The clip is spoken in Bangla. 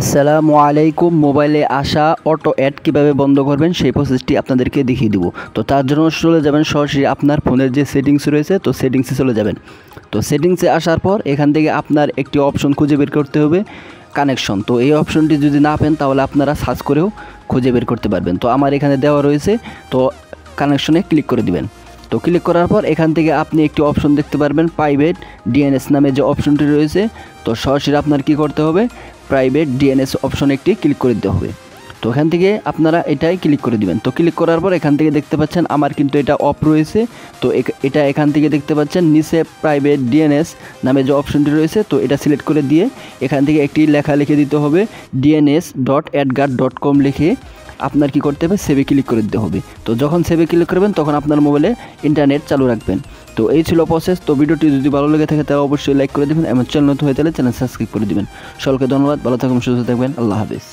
আসসালামু আলাইকুম। মোবাইলে আসা অটো অ্যাড কীভাবে বন্ধ করবেন সেই প্রসেসটি আপনাদেরকে দেখিয়ে দিব। তো তার জন্য চলে যাবেন সরাসরি আপনার ফোনের যে সেটিংস রয়েছে, তো সেটিংসে চলে যাবেন। তো সেটিংসে আসার পর এখান থেকে আপনার একটি অপশন খুঁজে বের করতে হবে, কানেকশন। তো এই অপশনটি যদি না পেন তাহলে আপনারা সার্চ করেও খুঁজে বের করতে পারবেন। তো আমার এখানে দেওয়া রয়েছে, তো কানেকশনে ক্লিক করে দিবেন। তো ক্লিক করার পর এখান থেকে আপনি একটি অপশন দেখতে পারবেন, প্রাইভেট ডিএনএস নামে যে অপশনটি রয়েছে। তো সরাসরি আপনার কি করতে হবে, প্রাইভেট ডিএনএস অপশনে একটি ক্লিক করে দিতে হবে। তো এখান থেকে আপনারা এটাই ক্লিক করে দিবেন। তো ক্লিক করার পর এখান থেকে দেখতে পাচ্ছেন আমার কিন্তু এটা অফ রয়েছে। তো এটা এখান থেকে দেখতে পাচ্ছেন নিচে প্রাইভেট ডিএনএস নামে যে অপশনটি রয়েছে, তো এটা সিলেক্ট করে দিয়ে এখান থেকে একটি লেখা লিখে দিতে হবে, dns.adguard.com লিখে আপনার কি করতে হবে, সেভে ক্লিক করে দিতে হবে। তো যখন সেভে ক্লিক করবেন তখন আপনার মোবাইলে ইন্টারনেট চালু রাখবেন। তো এই ছিল প্রসেস। তো ভিডিওটি যদি ভালো লেগে থাকে তাহলে অবশ্যই লাইক করে দেবেন এবং চ্যানেল নতুন হয়ে গেলে চ্যানেল সাবস্ক্রাইব করে দেবেন। সকলকে ধন্যবাদ, ভালো থাকবেন, সুস্থ থাকবেন, আল্লাহ হাফেজ।